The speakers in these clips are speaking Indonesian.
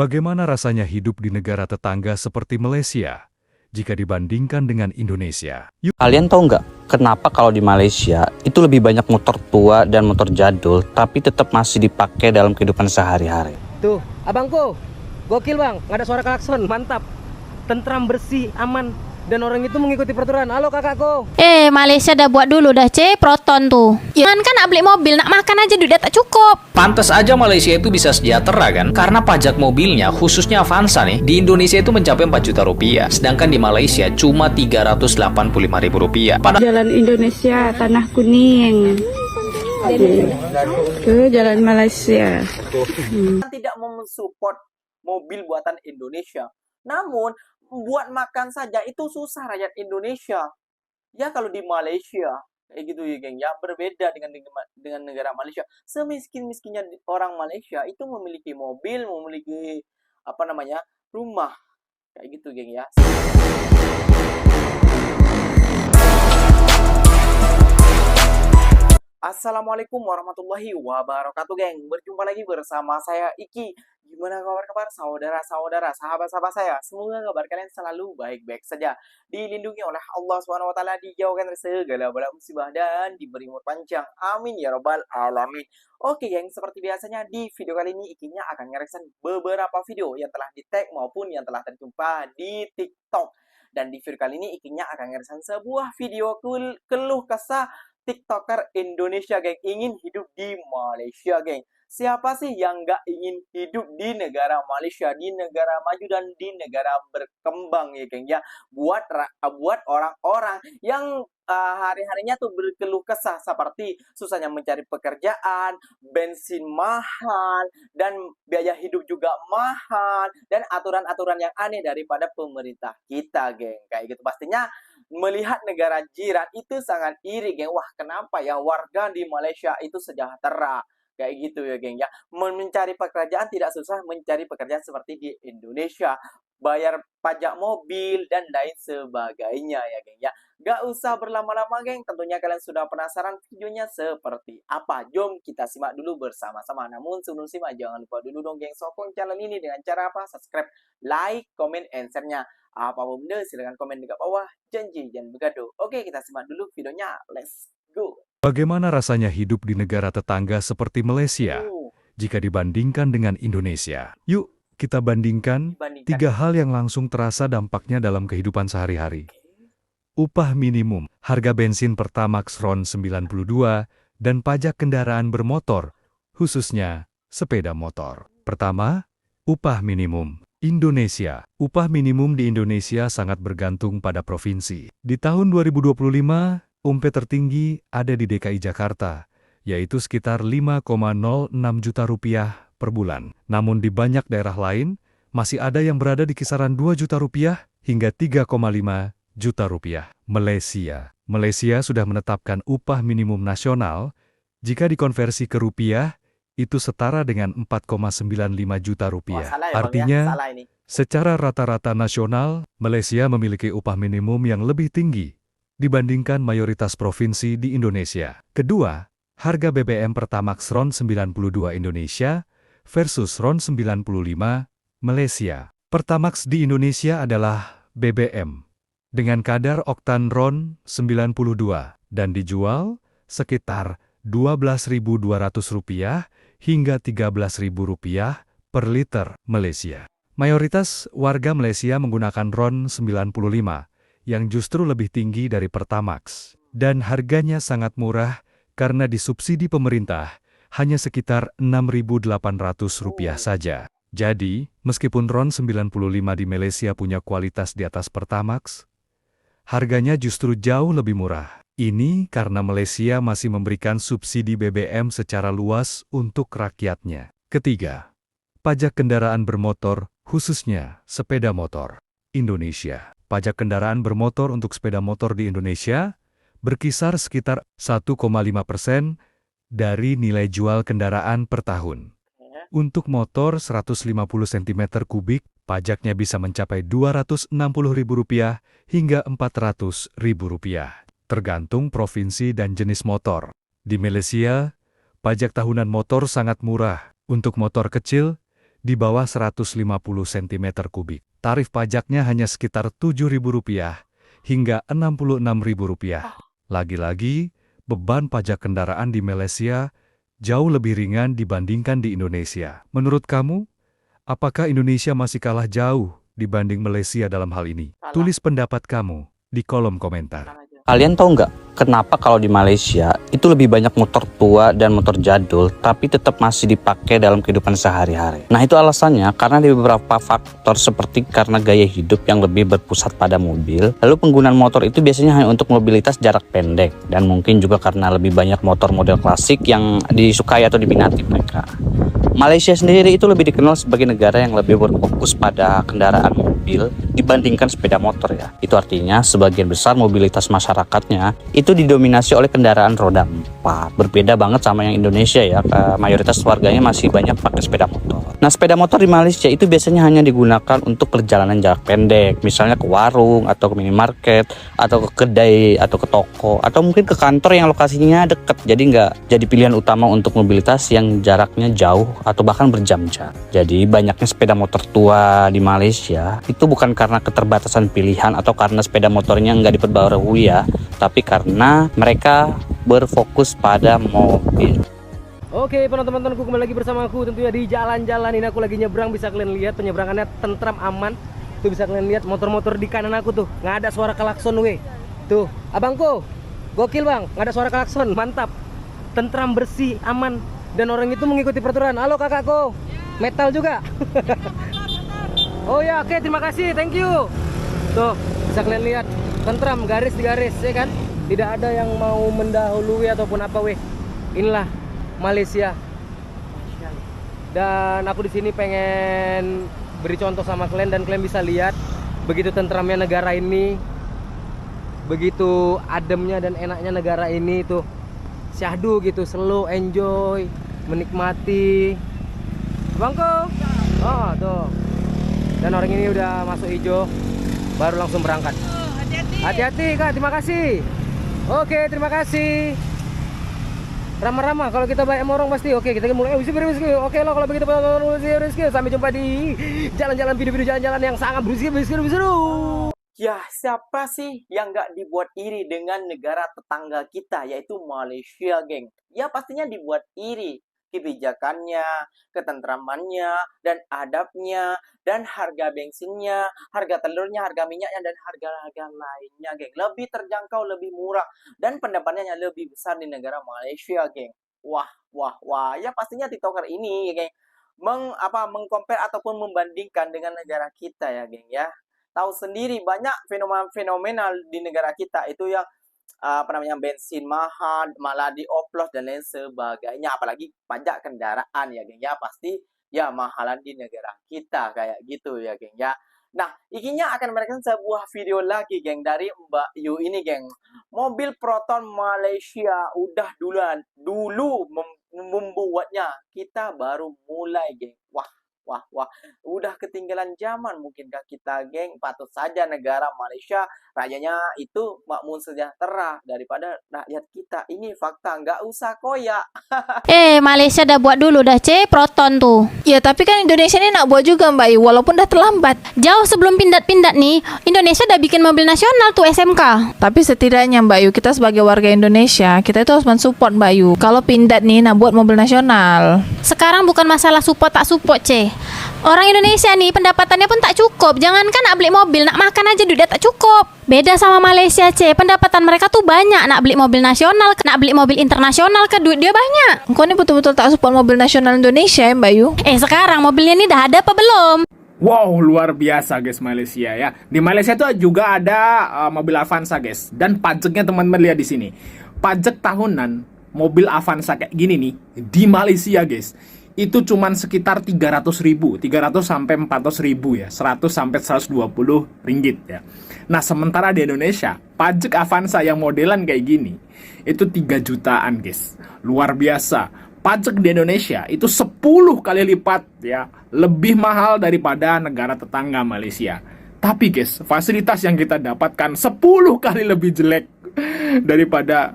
Bagaimana rasanya hidup di negara tetangga seperti Malaysia jika dibandingkan dengan Indonesia? Yuk. Kalian tahu nggak kenapa kalau di Malaysia itu lebih banyak motor tua dan motor jadul tapi tetap masih dipakai dalam kehidupan sehari-hari? Tuh, abangku, gokil bang, nggak ada suara klakson, mantap, tentram, bersih, aman, dan orang itu mengikuti peraturan. Halo kakakku. Malaysia dah buat dulu dah Proton tuh. Jangan kan nak beli mobil, nak makan aja duitnya tak cukup. Pantas aja Malaysia itu bisa sejahtera kan? Karena pajak mobilnya, khususnya Avanza nih, di Indonesia itu mencapai 4 juta rupiah. Sedangkan di Malaysia cuma 385 ribu rupiah. Jalan Indonesia, Tanah Kuning. Ke Jalan Malaysia. Tidak mau mensupport mobil buatan Indonesia. Namun, buat makan saja itu susah rakyat Indonesia. Ya kalau di Malaysia, kayak gitu ya geng, ya berbeda dengan negara Malaysia. Semiskin-miskinnya orang Malaysia itu memiliki mobil, memiliki rumah. Kayak gitu geng ya. Assalamualaikum warahmatullahi wabarakatuh geng. Berjumpa lagi bersama saya Iki. Gimana kabar saudara-saudara, sahabat-sahabat saya? Semoga kabar kalian selalu baik-baik saja, dilindungi oleh Allah SWT, dijauhkan dari segala bala musibah, dan diberi umur panjang. Amin ya robbal alamin. Oke geng, seperti biasanya di video kali ini Ikinya akan ngereaction beberapa video yang telah di-tag maupun yang telah terjumpa di TikTok. Dan di video kali ini Ikinya akan ngereaction sebuah video keluh kesah TikToker Indonesia geng, ingin hidup di Malaysia geng. Siapa sih yang nggak ingin hidup di negara Malaysia, di negara maju dan di negara berkembang ya geng ya. Buat orang-orang yang hari-harinya tuh berkeluh kesah seperti susahnya mencari pekerjaan, bensin mahal, dan biaya hidup juga mahal, dan aturan-aturan yang aneh daripada pemerintah kita geng. Kayak gitu pastinya melihat negara jiran itu sangat iri geng. Wah, kenapa ya warga di Malaysia itu sejahtera? Kayak gitu ya geng ya. Mencari pekerjaan tidak susah mencari pekerjaan seperti di Indonesia. Bayar pajak mobil dan lain sebagainya ya geng ya. Gak usah berlama-lama geng. Tentunya kalian sudah penasaran videonya seperti apa. Jom kita simak dulu bersama-sama. Namun sebelum simak jangan lupa dulu dong geng, sokong channel ini dengan cara apa? Subscribe, like, comment, and share-nya. Apapun benda silahkan komen di bawah. Janji jangan begaduh. Oke, kita simak dulu videonya. Let's go. Bagaimana rasanya hidup di negara tetangga seperti Malaysia jika dibandingkan dengan Indonesia? Yuk, kita bandingkan 3 hal yang langsung terasa dampaknya dalam kehidupan sehari-hari. Upah minimum, harga bensin Pertamax RON 92, dan pajak kendaraan bermotor, khususnya sepeda motor. Pertama, upah minimum. Indonesia. Upah minimum di Indonesia sangat bergantung pada provinsi. Di tahun 2025, UMP tertinggi ada di DKI Jakarta, yaitu sekitar 5,06 juta rupiah per bulan. Namun di banyak daerah lain, masih ada yang berada di kisaran 2 juta rupiah hingga 3,5 juta rupiah. Malaysia sudah menetapkan upah minimum nasional, jika dikonversi ke rupiah, itu setara dengan 4,95 juta rupiah. Artinya, secara rata-rata nasional, Malaysia memiliki upah minimum yang lebih tinggi dibandingkan mayoritas provinsi di Indonesia. Kedua, harga BBM Pertamax RON 92 Indonesia versus RON 95 Malaysia. Pertamax di Indonesia adalah BBM dengan kadar oktan RON 92 dan dijual sekitar Rp12.200 hingga Rp13.000 per liter Malaysia. Mayoritas warga Malaysia menggunakan RON 95 yang justru lebih tinggi dari Pertamax. Dan harganya sangat murah karena disubsidi pemerintah hanya sekitar Rp6.800 saja. Jadi, meskipun RON 95 di Malaysia punya kualitas di atas Pertamax, harganya justru jauh lebih murah. Ini karena Malaysia masih memberikan subsidi BBM secara luas untuk rakyatnya. Ketiga, pajak kendaraan bermotor, khususnya sepeda motor. Indonesia. Pajak kendaraan bermotor untuk sepeda motor di Indonesia berkisar sekitar 1,5% dari nilai jual kendaraan per tahun. Untuk motor 150 cm3, pajaknya bisa mencapai Rp260.000 hingga Rp400.000, tergantung provinsi dan jenis motor. Di Malaysia, pajak tahunan motor sangat murah. Untuk motor kecil, di bawah 150 cm3. Tarif pajaknya hanya sekitar Rp7.000 hingga Rp66.000. Lagi-lagi, beban pajak kendaraan di Malaysia jauh lebih ringan dibandingkan di Indonesia. Menurut kamu, apakah Indonesia masih kalah jauh dibanding Malaysia dalam hal ini? Tulis pendapat kamu di kolom komentar. Kalian tahu nggak kenapa kalau di Malaysia itu lebih banyak motor tua dan motor jadul tapi tetap masih dipakai dalam kehidupan sehari-hari? Nah, itu alasannya karena ada beberapa faktor seperti karena gaya hidup yang lebih berpusat pada mobil. Lalu penggunaan motor itu biasanya hanya untuk mobilitas jarak pendek dan mungkin juga karena lebih banyak motor model klasik yang disukai atau diminati mereka. Malaysia sendiri itu lebih dikenal sebagai negara yang lebih berfokus pada kendaraan mobil dibandingkan sepeda motor ya. Itu artinya sebagian besar mobilitas masyarakatnya itu didominasi oleh kendaraan roda 4. Berbeda banget sama yang Indonesia ya, mayoritas warganya masih banyak pakai sepeda motor. Nah, sepeda motor di Malaysia itu biasanya hanya digunakan untuk perjalanan jarak pendek, misalnya ke warung atau ke minimarket atau ke kedai atau ke toko atau mungkin ke kantor yang lokasinya dekat. Jadi nggak jadi pilihan utama untuk mobilitas yang jaraknya jauh atau bahkan berjam-jam. Jadi banyaknya sepeda motor tua di Malaysia itu bukan karena keterbatasan pilihan atau karena sepeda motornya nggak diperbarui ya, tapi karena mereka berfokus pada mobil. Oke, teman-temanku, kembali lagi bersama aku tentunya di jalan-jalan. Ini aku lagi nyebrang, bisa kalian lihat penyeberangannya tentram, aman. Tuh bisa kalian lihat motor-motor di kanan aku tuh, nggak ada suara klakson weh. Tuh, abangku, gokil bang, nggak ada suara klakson, mantap. Tentram, bersih, aman, dan orang itu mengikuti peraturan. Halo kakakku, metal juga. Oh ya, oke, terima kasih, thank you. Tuh, bisa kalian lihat, tentram, garis di garis, ya kan? Tidak ada yang mau mendahului ataupun apa weh. Inilah Malaysia. Dan aku di sini pengen beri contoh sama kalian dan kalian bisa lihat begitu tentramnya negara ini, begitu ademnya dan enaknya negara ini tuh. Syahdu gitu, slow, enjoy, menikmati. Bangko. Oh, tuh. Dan orang ini udah masuk hijau, baru langsung berangkat. Hati-hati Kak, terima kasih. Oke, terima kasih. Ramah-ramah, kalau kita banyak orang pasti oke, kita mulai oke lah kalau begitu. Sampai jumpa di jalan-jalan, video-video jalan-jalan yang sangat seru. Ya, siapa sih yang nggak dibuat iri dengan negara tetangga kita, yaitu Malaysia, geng? Ya, pastinya dibuat iri. Kebijakannya, ketentramannya, dan adabnya, dan harga bensinnya, harga telurnya, harga minyaknya, dan harga-harga lainnya, geng. Lebih terjangkau, lebih murah, dan pendapatannya lebih besar di negara Malaysia, geng. Wah. Ya, pastinya TikToker ini, geng, mengcompare ataupun membandingkan dengan negara kita, ya, geng, ya. Tahu sendiri banyak fenomena di negara kita itu yang bensin mahal, malah dioplos dan lain sebagainya, apalagi pajak kendaraan ya geng ya, pasti ya mahalan di negara kita kayak gitu ya geng ya. Nah, ikinya akan memberikan sebuah video lagi geng dari Mbak Yu ini geng. Mobil Proton Malaysia udah dulu membuatnya, kita baru mulai geng. Wah, udah ketinggalan zaman mungkinkah kita geng? Patut saja negara Malaysia rakyatnya itu makmur sejahtera daripada rakyat kita. Ini fakta, nggak usah koyak. Malaysia dah buat dulu dah Proton tuh. Ya tapi kan Indonesia ini nak buat juga Mbak Yu, walaupun dah terlambat. Jauh sebelum pindat-pindat nih, Indonesia dah bikin mobil nasional tuh SMK. Tapi setidaknya Mbak Yu, kita sebagai warga Indonesia, kita itu harus mensupport Mbak Yu. Kalau pindat nih nak buat mobil nasional. Sekarang bukan masalah support tak support Orang Indonesia nih pendapatannya pun tak cukup. Jangankan nak beli mobil, nak makan aja duitnya tak cukup. Beda sama Malaysia pendapatan mereka tuh banyak. Nak beli mobil nasional, nak beli mobil internasional ke duit dia banyak. Kau ini betul-betul tak support mobil nasional Indonesia ya Mbak Yu? Sekarang mobilnya ini dah ada apa belum? Wow, luar biasa guys Malaysia ya. Di Malaysia tuh juga ada mobil Avanza guys. Dan pajaknya teman-teman lihat di sini. Pajak tahunan mobil Avanza kayak gini nih di Malaysia guys, itu cuman sekitar 300.000, 300 sampai 400.000 ya, 100 sampai 120 ringgit ya. Nah, sementara di Indonesia, pajak Avanza yang modelan kayak gini itu 3 jutaan guys. Luar biasa. Pajak di Indonesia itu 10 kali lipat ya, lebih mahal daripada negara tetangga Malaysia. Tapi guys, fasilitas yang kita dapatkan 10 kali lebih jelek daripada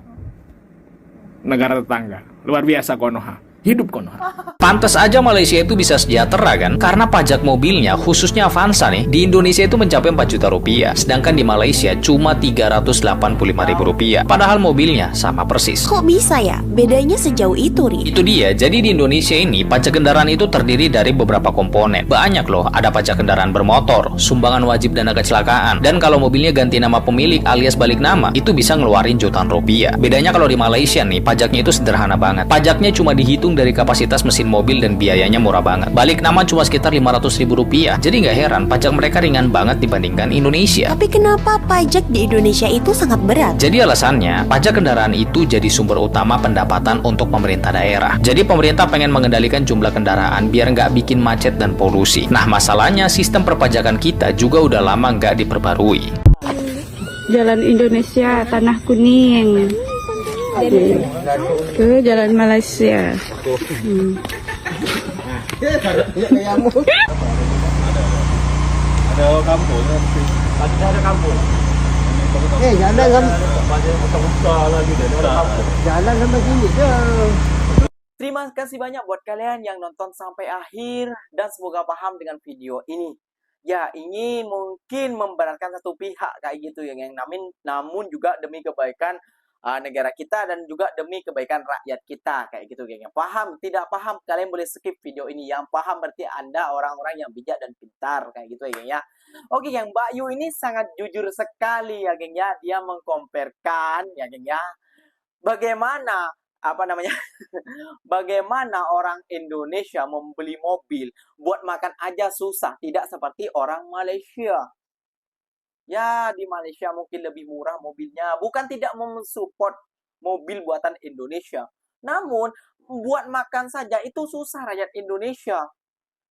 negara tetangga. Luar biasa Konoha. hidup kono. Pantes aja Malaysia itu bisa sejahtera kan? Karena pajak mobilnya, khususnya Avanza nih, di Indonesia itu mencapai 4 juta rupiah. Sedangkan di Malaysia cuma 385 ribu rupiah. Padahal mobilnya sama persis. Kok bisa ya? Bedanya sejauh itu, Ri? Itu dia, jadi di Indonesia ini pajak kendaraan itu terdiri dari beberapa komponen. Banyak loh, ada pajak kendaraan bermotor, sumbangan wajib dana kecelakaan, dan kalau mobilnya ganti nama pemilik alias balik nama, itu bisa ngeluarin jutaan rupiah. Bedanya kalau di Malaysia nih, pajaknya itu sederhana banget. Pajaknya cuma dihitung dari kapasitas mesin mobil dan biayanya murah banget. Balik nama cuma sekitar 500 ribu rupiah. Jadi nggak heran, pajak mereka ringan banget dibandingkan Indonesia. Tapi kenapa pajak di Indonesia itu sangat berat? Jadi alasannya, pajak kendaraan itu jadi sumber utama pendapatan untuk pemerintah daerah. Jadi pemerintah pengen mengendalikan jumlah kendaraan biar nggak bikin macet dan polusi. Nah masalahnya sistem perpajakan kita juga udah lama nggak diperbarui. Jalan Indonesia, Tanah Kuning. Ke Jalan Malaysia. Terima kasih banyak buat kalian yang nonton sampai akhir dan semoga paham dengan video ini. Ya, ini mungkin memberatkan satu pihak kayak gitu ya, yang namun juga demi kebaikan negara kita dan juga demi kebaikan rakyat kita kayak gitu, geng. Yang paham, tidak paham kalian boleh skip video ini. Yang paham berarti Anda orang-orang yang bijak dan pintar kayak gitu ya, geng ya. Oke, yang Mbak Yu ini sangat jujur sekali ya, geng ya. Dia mengkomparkan ya, geng ya. Bagaimana bagaimana orang Indonesia membeli mobil buat makan aja susah, tidak seperti orang Malaysia. Ya, di Malaysia mungkin lebih murah mobilnya. Bukan tidak mensupport mobil buatan Indonesia. Namun, buat makan saja itu susah rakyat Indonesia.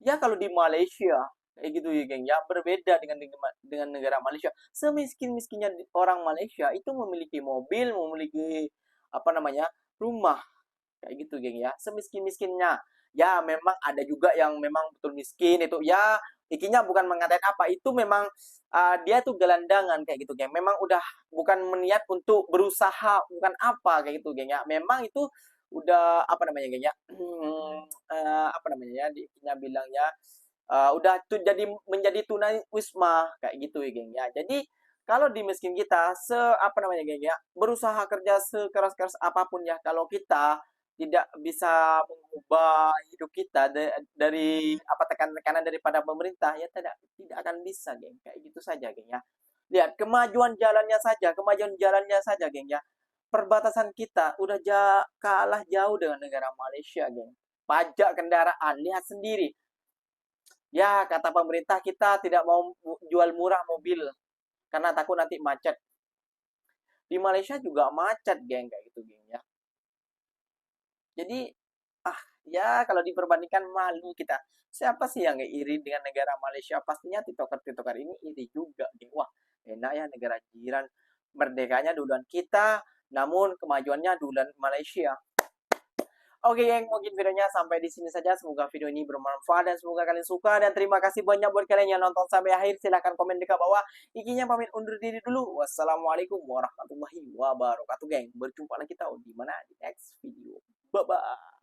Ya, kalau di Malaysia, kayak gitu ya, geng. Ya, berbeda dengan negara Malaysia. Semiskin-miskinnya orang Malaysia itu memiliki mobil, memiliki rumah. Kayak gitu, geng ya. Semiskin-miskinnya. Ya, memang ada juga yang memang betul miskin itu. Ya, ikinya bukan mengatain apa, itu memang dia tuh gelandangan kayak gitu, geng. Memang udah bukan meniat untuk berusaha, bukan apa kayak gitu, geng ya. Memang itu udah geng ya. Dia bilangnya udah jadi menjadi tunawisma kayak gitu ya, geng ya. Jadi kalau di miskin kita geng ya, berusaha kerja sekeras-keras apapun ya, kalau kita tidak bisa mengubah hidup kita dari tekanan daripada pemerintah, ya tidak akan bisa, geng. Kayak gitu saja, geng ya. Lihat kemajuan jalannya saja, geng ya. Perbatasan kita udah kalah jauh dengan negara Malaysia, geng. Pajak kendaraan, lihat sendiri. Ya, kata pemerintah kita tidak mau jual murah mobil karena takut nanti macet. Di Malaysia juga macet, geng, kayak gitu, geng ya. Jadi, ya kalau diperbandingkan malu kita. Siapa sih yang iri dengan negara Malaysia? Pastinya tiktoker-tiktoker ini iri juga. Wah, enak ya negara jiran. Merdekanya duluan kita, namun kemajuannya duluan Malaysia. Oke, geng, mungkin videonya sampai di sini saja. Semoga video ini bermanfaat dan semoga kalian suka. Dan terima kasih banyak buat kalian yang nonton sampai akhir. Silahkan komen di bawah. Ikinya pamit undur diri dulu. Wassalamualaikum warahmatullahi wabarakatuh, geng. Berjumpa lagi kita di next video. Bye-bye.